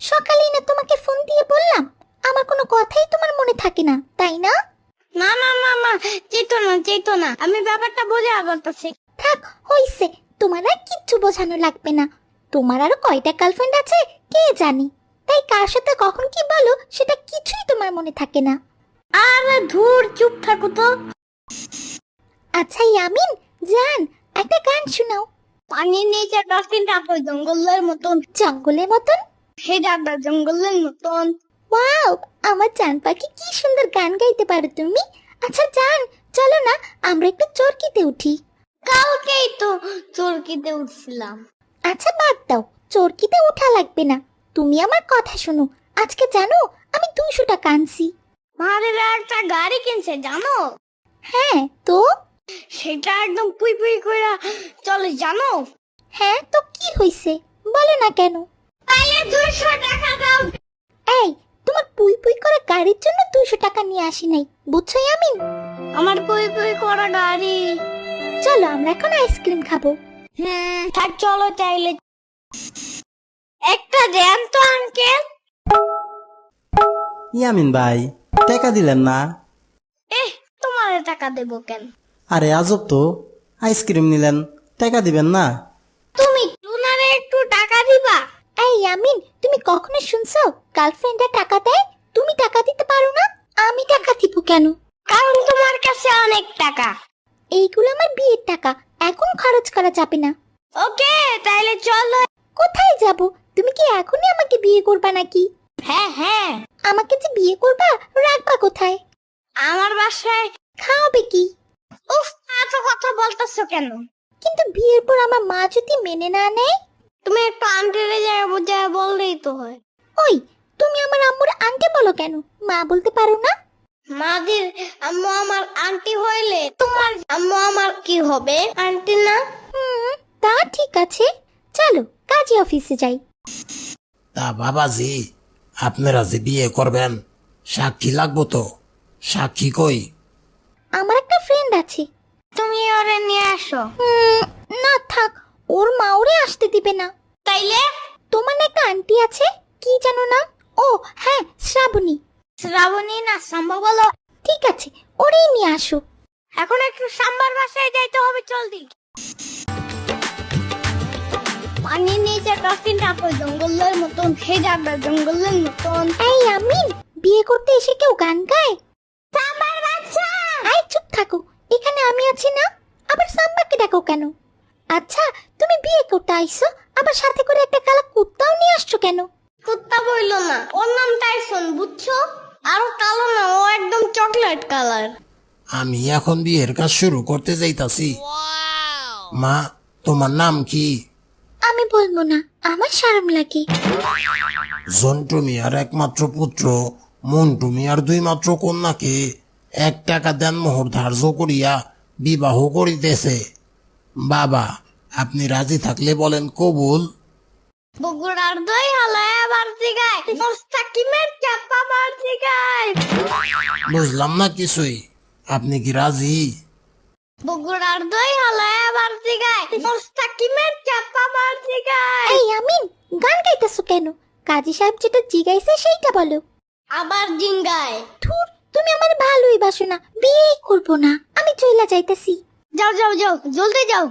সকালেই না তোমাকে ফোন দিয়ে বললাম আমার কোনো কথাই তোমার মনে থাকে না, তাই না? না না না না, চেতো না, আমি ব্যাপারটা বোঝা বলতেছি। থাক, হইছে। তোমার আর কিচ্ছু বোঝানো লাগবে না। তোমার আরো কয়টা গার্লফ্রেন্ড আছে কে জানি, তাই কার সাথে কখন কি বলো সেটা কিছুই তোমার মনে থাকে না। আরে ধুর, চুপ থাকো তো। আচ্ছা ইয়ামিন জান, একটা গান শোনাও। পানির নিচে ডলফিন ডাকো জঙ্গলের মতন। জঙ্গলের মতন? হে ডাকটা জঙ্গলের মতন। ওয়াও, আমার জান পাখি কি সুন্দর গান গাইতে পারো তুমি। আচ্ছা জান, চলো না আমরা একটু চরকিতে উঠি। কালকেই তো চরকিতে উঠছিলাম। আচ্ছা বাদ দাও, চরকিতে উঠা লাগবে না। তুমি আমার কথা শোনো, আজকে জানো আমি 200 টাকা আনছি। মারের একটা গাড়ি কিনছে জানো? হ্যাঁ তো? সেটা একদম পুই পুই কইরা চলে জানো? হ্যাঁ তো কি হইছে, বলো না কেন? তাইলে 200 টাকা দাও। এই, তোমার পুই পুই করে গাড়ির জন্য 200 টাকা নিয়ে আসি নাই, বুঝছো ইয়ামিন? আমার পুই পুই করা গাড়ি। চলো আমরা এখন আইসক্রিম খাবো। থাক চলো চাইলে। একটা দেন তো আঙ্কেল। ইয়ামিন ভাই, টাকা দিলেন না? তোমার টাকা দেবো কেন? আরে আজব তো, আইসক্রিম নিলেন, টাকা দিবেন না? তুমি লুনারে একটু টাকা দিবা? এই ইয়ামিন, তুমি কখনো শুনছো গার্লফ্রেন্ডে টাকা দেয়? তুমি টাকা দিতে পারো না, আমি টাকা দিব কেন? কারণ তোমার কাছে অনেক টাকা। এইগুলো আমার বিয়ের টাকা, এখন খরচ করা যাবে না। ওকে, তাইলে চলো। কোথায় যাব? তুমি কি এখনই আমাকে বিয়ে করবা নাকি? হ্যাঁ, আমাকে যে বিয়ে করবা, রাখবা কোথায়? আমার বাসায়। খাওয়াবে কি? উফ, এত কথা বলতেছো কেন? কিন্তু বিয়ের পর আমার মা যদি মেনে না নেয়? তুমি একটু আন্টিরে যায় বুঝায় বললেই তো হয়। ওই, তুমি আমার আম্মুর আন্টি বলো কেন, মা বলতে পারো না? মাদের আম্মু আমার আন্টি হইলে তোমার আম্মু আমার কি হবে? আন্টি না? তা ঠিক আছে, চলো কাজী অফিসে যাই। তা বাবাজি, আপনারা যে বিয়ে করবেন সাক্ষী লাগবো তো? সাক্ষী কই? আমার একটা ফ্রেন্ড আছে। তুমি ওরে নিয়ে আসো। না থাক, ওর মা ওরে আসতে দিবে না। তাইলে তোমার না একটা আন্টি আছে, কি জানো না? ও হ্যাঁ, শ্রাবণী। শ্রাবণী না সাম্বা বলো। ঠিক আছে, ওরেই নিয়ে আসো। এখন একটু সাম্বার বাসায় যাইতে হবে, জলদি। পানির নিচে ডলফিন ডাকো জঙ্গলের মতন। হে ডাকটা জঙ্গলের মতন। এই আমিন, বিয়ে করতে এসে কেউ গান গায়? সাম্বার বাচ্চা। আই চুপ থাকো, এখানে আমি আছি না, আবার সাম্বাকে ডাকো কেন? আচ্ছা, তুমি বিয়ে করতে আইছো, আবার সাথে করে একটা কালা কুত্তাও নিয়ে আসছো কেন? কুত্তা বইলো না, ওর নাম টাইসন, বুঝছো? আরো কালো না, ও একদম চকলেট কালার। আমি এখন বিয়ের কাজ শুরু করতে যাইতাছি। মা, তোমার নাম কি? আমি বলবো না, আমার শরম লাগে। জন্টু মিয়ার একমাত্র পুত্র মন্টু মিয়ার 2 মাত্র কন্যাকে 1 টাকা দেন মোহর ধার্য করিয়া বিবাহ করিতেছে। বাবা, আপনি রাজি থাকলে বলেন কবুল। বগুড়ার দই হালায় আবার জিগায়, মোস্তাকিমের চাপা বার জিগায়। বুঝলাম না কিছুই, আপনি কি রাজি? বগুড়ার দই হালায় আবার জিগায়, মোস্তাকিমের চাপা বার জিগায়। এই আমিন, গান গাইতেছো কেন? কাজী সাহেব যেটা জিগাইছে সেইটা বলো। আবার জিঙ্গায়। ধুর, তুমি আমার ভালোই বাসো না, বিয়েই করবো না, আমি চইলা যাইতেছি। যাও যাও যাও, জলদি যাও।